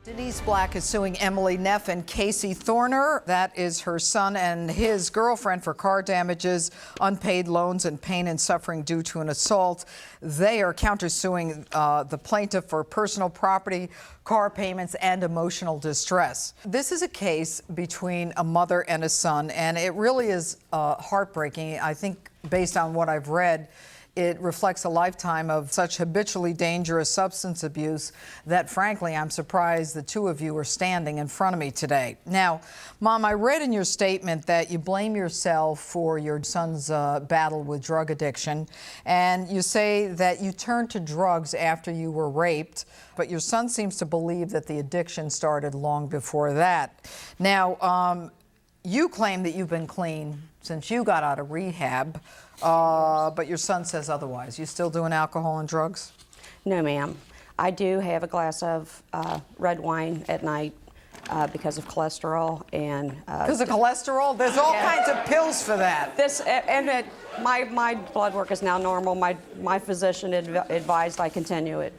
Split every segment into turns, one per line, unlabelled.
Denise Black is suing Emily Neff and Casey Thorner, that is her son, and his girlfriend for car damages, unpaid loans, and pain and suffering due to an assault. They are countersuing the plaintiff for personal property, car payments, and emotional distress. This is a case between a mother and a son, and it really is heartbreaking. I think, based on what I've read, it reflects a lifetime of such habitually dangerous substance abuse that, frankly, I'm surprised the two of you are standing in front of me today. Now, Mom, I read in your statement that you blame yourself for your son's battle with drug addiction, and you say that you turned to drugs after you were raped, but your son seems to believe that the addiction started long before that. Now, you claim that you've been clean since you got out of rehab, but your son says otherwise. You still doing alcohol and drugs?
No, ma'am. I do have a glass of red wine at night because of cholesterol and.
Because of cholesterol? There's all kinds of pills for that.
My blood work is now normal. My physician advised I continue it.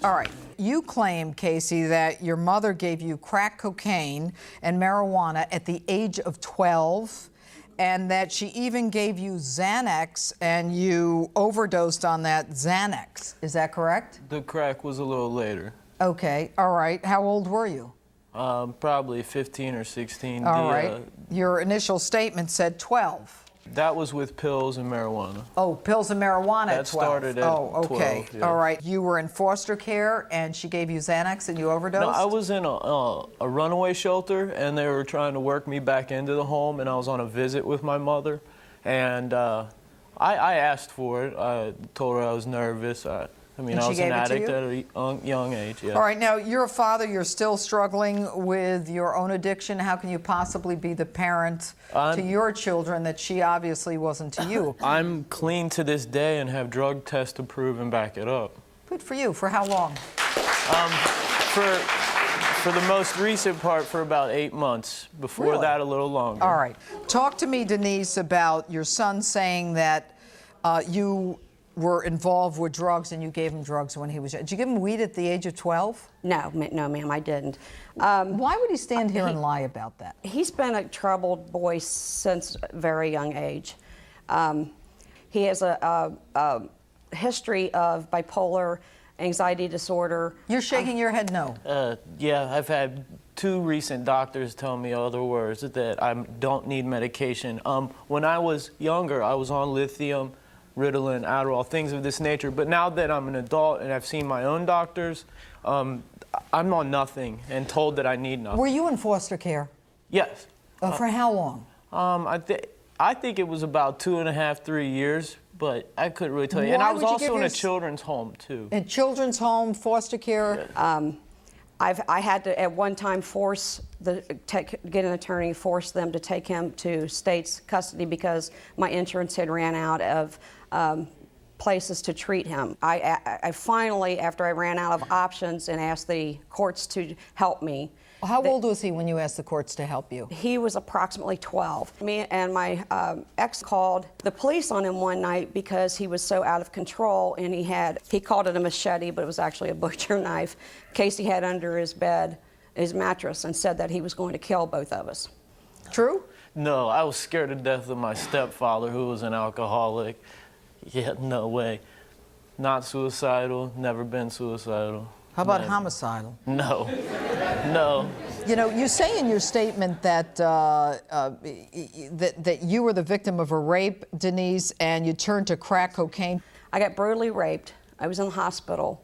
All right. You claim, Casey, that your mother gave you crack cocaine and marijuana at the age of 12, and that she even gave you Xanax and you overdosed on that Xanax. Is that correct?
The crack was a little later.
Okay. All right. How old were you?
Probably 15 or 16.
All right. Your initial statement said 12.
That was with pills and marijuana.
Oh, pills and marijuana at 12.
That started at 12.
Oh, okay.
Yeah.
All right. You were in foster care and she gave you Xanax and you overdosed?
No, I was in a runaway shelter and they were trying to work me back into the home, and I was on a visit with my mother, and I asked for it. I told her I was nervous. I was an addict at a young age, yeah.
All right, now you're a father, you're still struggling with your own addiction. How can you possibly be the parent to your children that she obviously wasn't to you?
I'm clean to this day and have drug tests to prove and back it up.
Good for you. For how long?
For the most recent part, for about 8 months. Before
Really?
that, a little longer.
All right. Talk to me, Denise, about your son saying that you were involved with drugs and you gave him drugs when he was young. Did you give him weed at the age of 12?
No, ma'am, I didn't.
Why would he stand here and lie about that?
He's been a troubled boy since a very young age. He has a history of bipolar, anxiety disorder.
You're shaking your head no.
Yeah, I've had 2 recent doctors tell me other words, that I don't need medication. When I was younger, I was on lithium, Ritalin, Adderall, things of this nature. But now that I'm an adult and I've seen my own doctors, I'm on nothing and told that I need nothing.
Were you in foster care?
Yes.
For how long?
I think it was about 2.5, 3 years, but I couldn't really tell you. And I was also in a children's home, too.
In children's home, foster care?
I had to, at one time, get an attorney, force them to take him to state's custody because my insurance had ran out of places to treat him. I finally, after I ran out of options and asked the courts to help me.
How old was he when you asked the courts to help you?
He was approximately 12. Me and my ex called the police on him one night because he was so out of control, and he called it a machete, but it was actually a butcher knife. Casey had under his bed, his mattress, and said that he was going to kill both of us.
True?
No, I was scared to death of my stepfather, who was an alcoholic. Yeah, no way. Not suicidal, never been suicidal.
How about homicidal?
No, no.
You know, you say in your statement that that you were the victim of a rape, Denise, and you turned to crack cocaine.
I got brutally raped. I was in the hospital.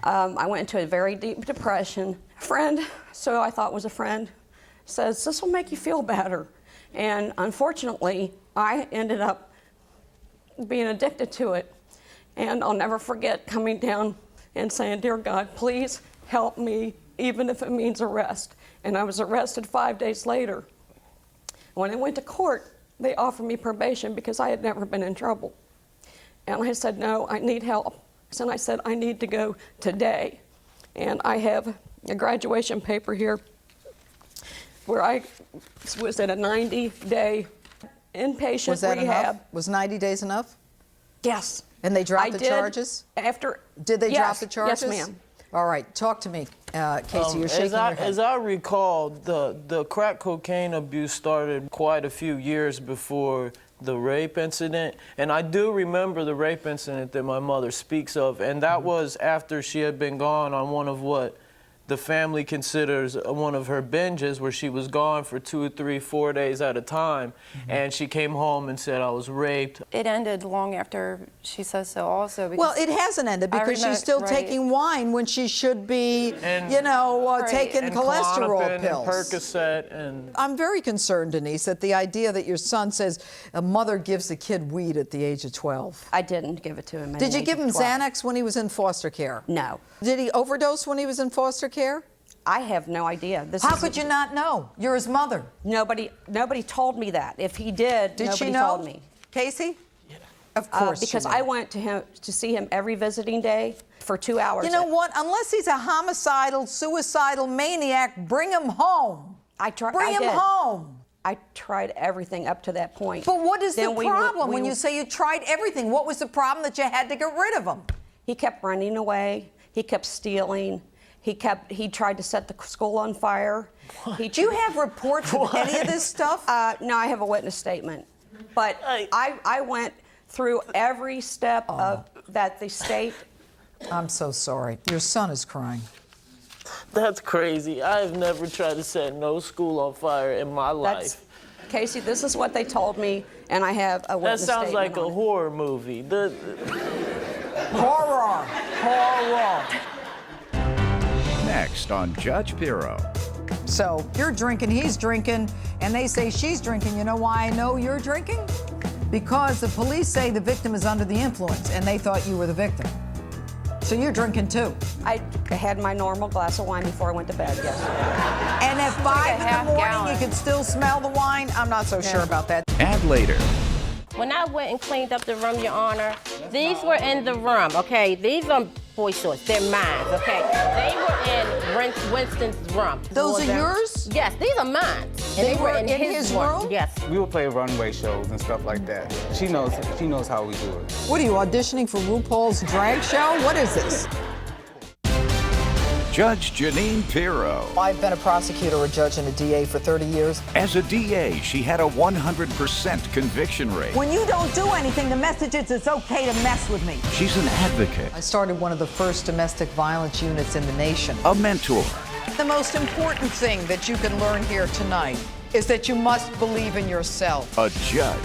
I went into a very deep depression. A friend, so I thought was a friend, says, "This will make you feel better." And unfortunately, I ended up being addicted to it. And I'll never forget coming down and saying, "Dear God, please help me, even if it means arrest." And I was arrested 5 days later. When I went to court, they offered me probation because I had never been in trouble. And I said, "No, I need help." And I said, "I need to go today." And I have a graduation paper here where I was at a 90-day inpatient
Was that
rehab.
enough? Was 90 days enough?
Yes.
And they dropped the charges?
After.
Did they drop the charges?
Yes, ma'am.
All right, talk to me, Casey. You're shaking your head.
As I recall, the crack cocaine abuse started quite a few years before the rape incident. And I do remember the rape incident that my mother speaks of, and that was after she had been gone on one of what the family considers one of her binges, where she was gone for 2, 3, 4 days at a time, and she came home and said, I was raped.
It ended long after she says so also. Because
Well, it hasn't ended because she's still taking wine when she should be,
And-
taking
and
cholesterol
Klonopin
pills.
and Percocet and...
I'm very concerned, Denise, that the idea that your son says a mother gives the kid weed at the age of 12.
I didn't give it to him. At
Did
the
you
age
give
of
him
12.
Xanax when he was in foster care?
No.
Did he overdose when he was in foster care?
I have no idea.
How could you not know? You're his mother.
Nobody told me that. If he did,
Did
nobody
she know?
told me.
Casey? Yeah. Of course she
Because
knew.
I went to see him every visiting day for 2 hours.
You know what? Unless he's a homicidal, suicidal maniac, bring him home. Bring him home.
I tried everything up to that point.
But what is the
Then
problem when you say you tried everything? What was the problem that you had to get rid of him?
He kept running away. He kept stealing. He tried to set the school on fire.
Do you have reports of any of this stuff?
No, I have a witness statement. But I went through every step of that the state.
I'm so sorry. Your son is crying.
That's crazy. I've never tried to set no school on fire in my life.
Casey, this is what they told me, and I have a
That
witness
sounds
statement
like a
on it.
horror movie.
Horror. Horror.
Next on Judge Pirro.
So you're drinking, he's drinking, and they say she's drinking. You know why I know you're drinking? Because the police say the victim is under the influence, and they thought you were the victim. So you're drinking too.
I had my normal glass of wine before I went to bed, yes.
And at 5 in the
half
morning,
gallon.
you can still smell the wine? I'm not so sure about that.
And later,
When I went and cleaned up the room, Your Honor, these were in the room, okay? These are boy shorts. They're mine, okay? They were in Winston's room.
Those are yours?
Yes, these are mine. And
They were in his room?
Yes.
We would play runway shows and stuff like that. She knows how we do it.
What are you, auditioning for RuPaul's drag show? What is this?
Judge Janine Pirro.
I've been a prosecutor, a judge, and a DA for 30 years.
As a DA, she had a 100% conviction rate.
When you don't do anything, the message is it's okay to mess with me.
She's an advocate,
I started one of the first domestic violence units in the nation.
a mentor,
The most important thing that you can learn here tonight is that you must believe in yourself.
a judge.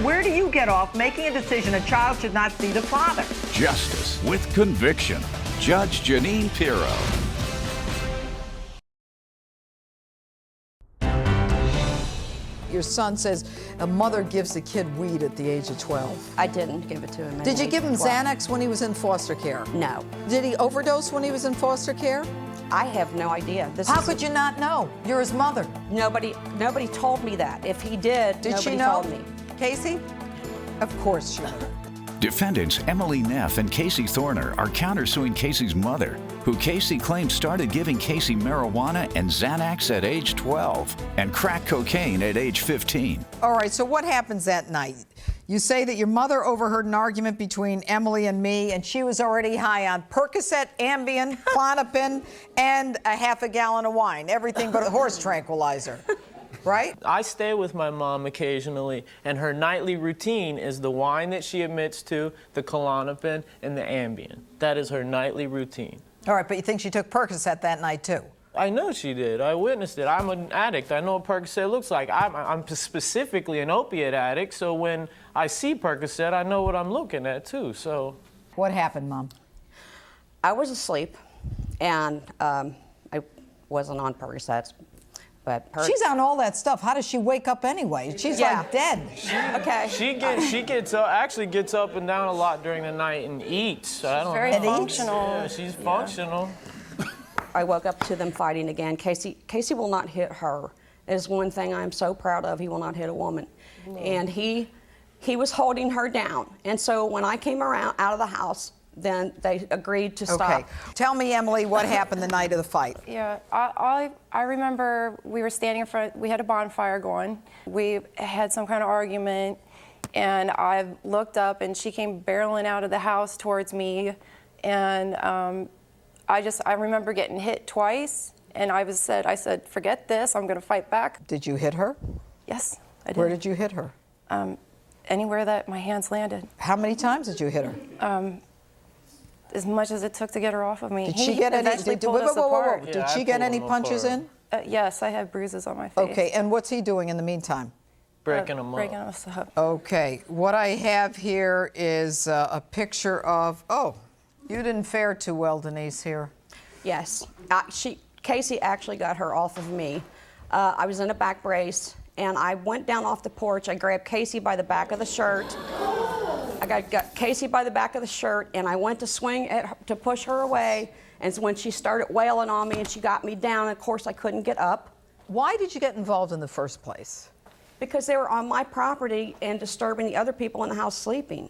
Where do you get off making a decision a child should not see the father?
Justice with conviction. Judge Janine Pirro.
Your son says a mother gives the kid weed at the age of 12.
I didn't give it to him. at
Did
the
you
age
give
of
him
12.
Xanax when he was in foster care?
No.
Did he overdose when he was in foster care?
I have no idea.
How could you not know? You're his mother.
Nobody told me that. If he did,
Did
nobody
she know?
told me.
Casey? Of course she knew.
Defendants Emily Neff and Casey Thorner are countersuing Casey's mother, who Casey claims started giving Casey marijuana and Xanax at age 12 and crack cocaine at age 15.
All right, so what happens that night? You say that your mother overheard an argument between Emily and me, and she was already high on Percocet, Ambien, Klonopin, and a half a gallon of wine. Everything but a horse tranquilizer, right?
I stay with my mom occasionally, and her nightly routine is the wine that she admits to, the Klonopin, and the Ambien. That is her nightly routine.
All right, but you think she took Percocet that night, too?
I know she did. I witnessed it. I'm an addict. I know what Percocet looks like. I'm specifically an opiate addict, so when I see Percocet, I know what I'm looking at, too. So,
What happened, Mom?
I was asleep, and I wasn't on Percocets, but
She's on all that stuff. How does she wake up anyway? She's like dead.
Okay.
she gets up, actually gets up and down a lot during the night and eats. I don't
very
know.
And eats?
functional.
Yeah, she's functional.
I woke up to them fighting again. Casey will not hit her. It is one thing I'm so proud of. He will not hit a woman. And he was holding her down. And so when I came around out of the house, then they agreed to stop.
Okay. Tell me, Emily, what happened the night of the fight?
Yeah, I remember we were standing in front, we had a bonfire going. We had some kind of argument, and I looked up, and she came barreling out of the house towards me, and I remember getting hit twice, and I said, forget this, I'm going to fight back.
Did you hit her?
Yes, I did.
Where did you hit her?
Anywhere that my hands landed.
How many times did you hit her?
As much as it took to get her off of me.
Did she get any?
eventually pulled us apart.
Did
Yeah,
she
I
get
pulled
any
him
punches
apart.
in?
Yes, I have bruises on my face.
Okay, and what's he doing in the meantime?
Breaking them up.
Breaking us up.
Okay, what I have here is a picture of. Oh, you didn't fare too well, Denise. Here.
Yes. Casey actually got her off of me. I was in a back brace, and I went down off the porch. I grabbed Casey by the back of the shirt. I got Casey by the back of the shirt, and I went to swing at her, to push her away. And so when she started wailing on me and she got me down, of course I couldn't get up.
Why did you get involved in the first place?
Because they were on my property and disturbing the other people in the house sleeping.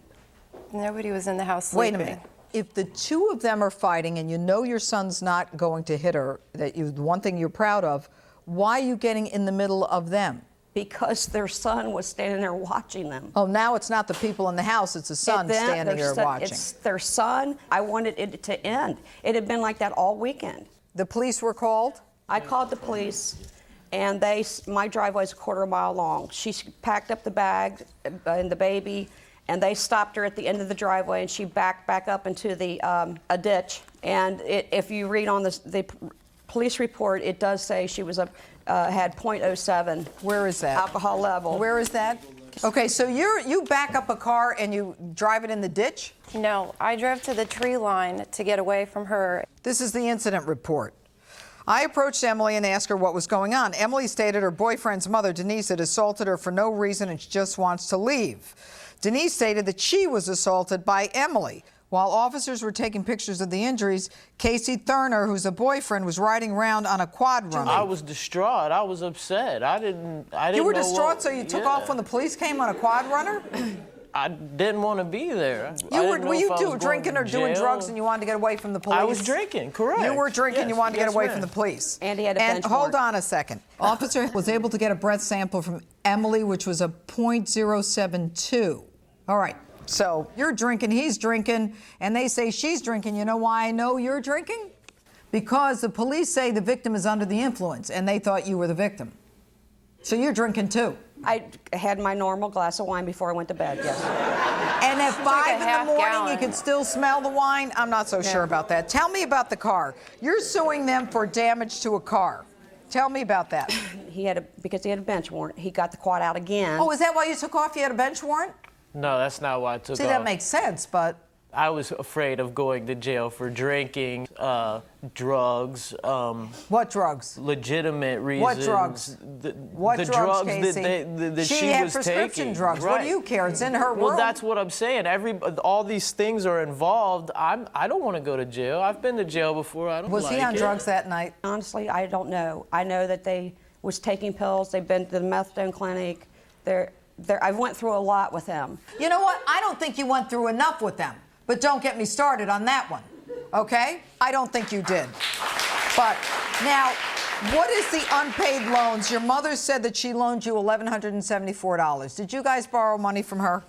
Nobody was in the house
Wait
sleeping.
a minute. If the two of them are fighting and you know your son's not going to hit her, the one thing you're proud of, why are you getting in the middle of them?
Because their son was standing there watching them.
Oh, now it's not the people in the house, it's the son standing there watching.
It's their son. I wanted it to end. It had been like that all weekend.
The police were called?
I called the police, and my driveway's a quarter mile long. She packed up the bag and the baby, and they stopped her at the end of the driveway, and she backed back up into a ditch. And if you read on the police report, it does say she was had .07.
Where is that?
Alcohol level.
Where is that? Okay, so you back up a car and you drive it in the ditch?
No, I drove to the tree line to get away from her.
This is the incident report. I approached Emily and asked her what was going on. Emily stated her boyfriend's mother, Denise, had assaulted her for no reason and she just wants to leave. Denise stated that she was assaulted by Emily. While officers were taking pictures of the injuries, Casey Thurner, who's a boyfriend, was riding around on a quad runner.
I was distraught. I was upset. I didn't
You were
know
distraught, so you took
yeah.
off when the police came on a quad runner?
I didn't want to be there.
Were you drinking or doing drugs and you wanted to get away from the police?
I was drinking, correct.
You were drinking,
Yes,
you wanted to get
yes,
away
ma'am.
from the police.
And he had a bench
hold
warrant.
on a second. Officer was able to get a breath sample from Emily, which was a .072. All right. So you're drinking, he's drinking, and they say she's drinking. You know why I know you're drinking? Because the police say the victim is under the influence, and they thought you were the victim. So you're drinking too.
I had my normal glass of wine before I went to bed, yes.
And at 5 in the
half
morning,
gallon.
you can still smell the wine? I'm not so sure about that. Tell me about the car. You're suing them for damage to a car. Tell me about that.
Because he had a bench warrant, he got the quad out again.
Oh, is that why you took off? You had a bench warrant?
No, that's not why I took
See,
off.
that makes sense, but
I was afraid of going to jail for drinking, drugs.
what drugs?
Legitimate reasons.
What drugs? What
the
drugs,
that
Casey?
she
had
was
prescription
taking.
drugs.
Right.
What do you care? It's in her room.
Well, that's what I'm saying. All these things are involved. I don't want to go to jail. I've been to jail before. I don't
Was
like
he on
it.
drugs that night?
Honestly, I don't know. I know that they was taking pills. They've been to the methadone clinic. I went through a lot with him.
You know what? I don't think you went through enough with them. But don't get me started on that one, okay? I don't think you did. But now, what is the unpaid loans? Your mother said that she loaned you $1,174. Did you guys borrow money from her?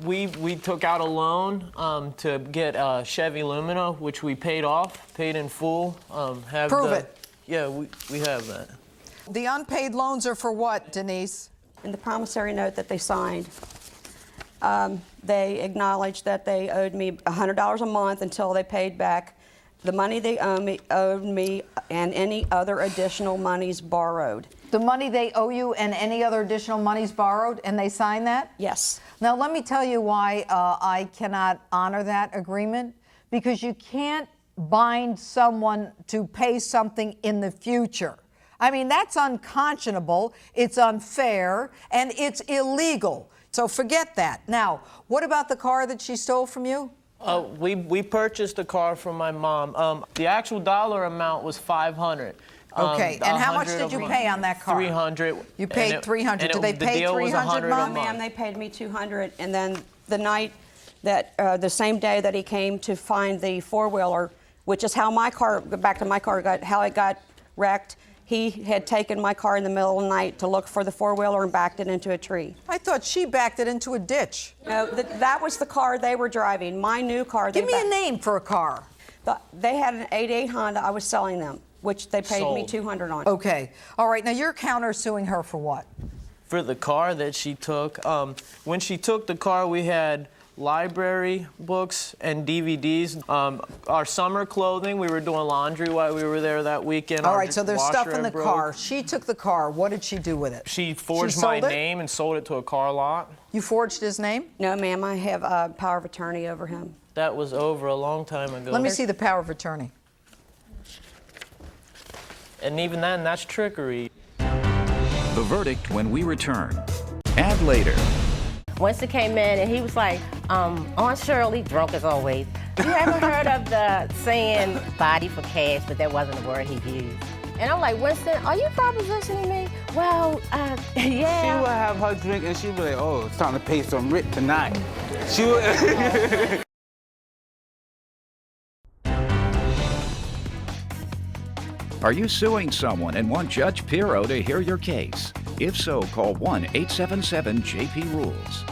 We took out a loan to get Chevy Lumina, which we paid in full.
Prove it.
Yeah, we have that.
The unpaid loans are for what, Denise?
In the promissory note that they signed, they acknowledged that they owed me $100 a month until they paid back the money they owed me and any other additional monies borrowed.
The money they owe you and any other additional monies borrowed, and they signed that?
Yes.
Now, let me tell you why I cannot honor that agreement. Because you can't bind someone to pay something in the future. I mean, that's unconscionable, it's unfair, and it's illegal. So forget that. Now, what about the car that she stole from you?
We purchased a car from my mom. The actual dollar amount was $500.
Okay, and how much
100
did you
a month.
pay on that car?
$300.
You paid $300. Did they
the
pay
deal was
$300,
$100 a
Mom?
month.
Ma'am, they paid me $200, and then the night that, the same day that he came to find the four-wheeler, which is how my car, back to my car, how it got wrecked, he had taken my car in the middle of the night to look for the four-wheeler and backed it into a tree.
I thought she backed it into a ditch.
No, that was the car they were driving, my new car.
Give me a name for a car.
They had an 88 Honda. I was selling them, which they paid me
Sold.
$200 on.
Okay. All right. Now you're countersuing her for what?
For the car that she took. When she took the car, we had library books and DVDs. Our summer clothing, we were doing laundry while we were there that weekend.
All
Our
right. So there's
washer
stuff in
had
the
broke.
car. She took the car. What did she do with it?
She forged
sold
my
it?
name and sold it to a car lot.
You forged his name?
No, ma'am, I have a power of attorney over him.
That was over a long time ago.
Let me see the power of attorney.
And even then, that's trickery.
The verdict when we return. Add later.
Winston came in and he was like, Aunt Shirley, drunk as always. You ever heard of the saying body for cash, but that wasn't a word he used. And I'm like, Winston, are you propositioning me? Well,
She
yeah.
would have her drink and she'd be like, oh, it's time to pay some rent tonight. She would.
Are you suing someone and want Judge Pirro to hear your case? If so, call 1-877-JP-RULES.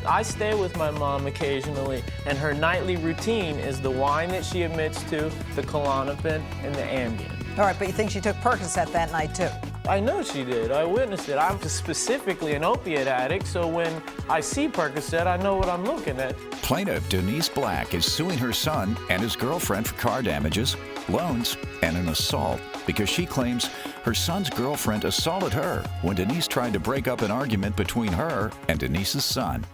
I stay with my mom occasionally, and her nightly routine is the wine that she admits to, the Klonopin, and the Ambien.
All right, but you think she took Percocet that night, too?
I know she did. I witnessed it. I'm specifically an opiate addict, so when I see Percocet, I know what I'm looking at.
Plaintiff Denise Black is suing her son and his girlfriend for car damages, loans, and an assault because she claims her son's girlfriend assaulted her when Denise tried to break up an argument between her and Denise's son.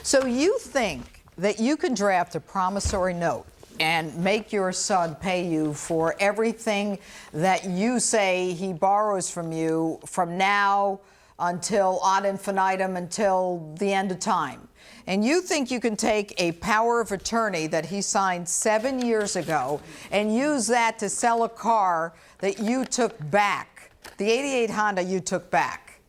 So you think that you can draft a promissory note and make your son pay you for everything that you say he borrows from you from now until ad infinitum, until the end of time. And you think you can take a power of attorney that he signed 7 years ago and use that to sell a car that you took back, the 88 Honda you took back,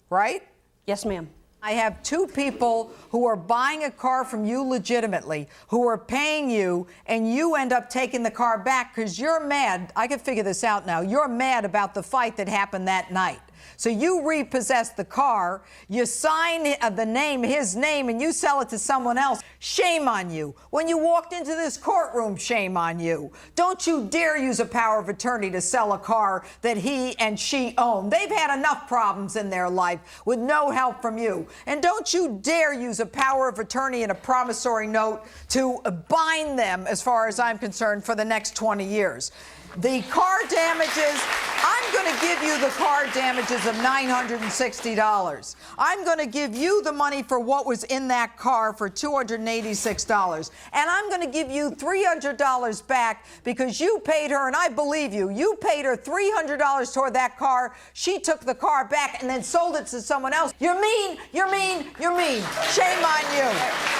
right?
Yes, ma'am.
I have two people who are buying a car from you legitimately, who are paying you, and you end up taking the car back because you're mad. I can figure this out now. You're mad about the fight that happened that night. So you repossess the car, you sign his name, and you sell it to someone else. Shame on you. When you walked into this courtroom, shame on you. Don't you dare use a power of attorney to sell a car that he and she own. They've had enough problems in their life with no help from you. And don't you dare use a power of attorney and a promissory note to bind them, as far as I'm concerned, for the next 20 years. The car damages, I'm going to give you the car damages of $960. I'm going to give you the money for what was in that car for $286. And I'm going to give you $300 back because you paid her, and I believe you, you paid her $300 toward that car. She took the car back and then sold it to someone else. You're mean, you're mean, you're mean. Shame on you.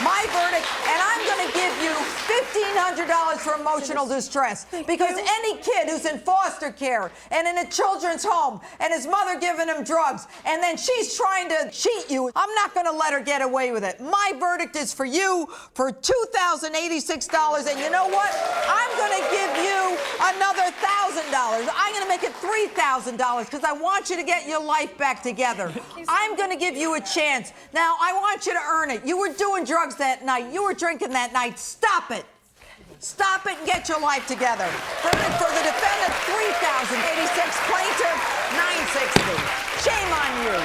My verdict, and I'm going to give you $1,500 for emotional distress because any kid who's in foster care and in a children's home and his mother giving him drugs and then she's trying to cheat you, I'm not going to let her get away with it. My verdict is for you for $2,086, and you know what? I'm going to give you another $1,000. I'm going to make it $3,000 because I want you to get your life back together. I'm going to give you a chance. Now, I want you to earn it. You were doing drugs that night. You were drinking that night. Stop it. Stop it and get your life together. Verdict for the defendant, $3,086. Plaintiff, $960. Shame on you.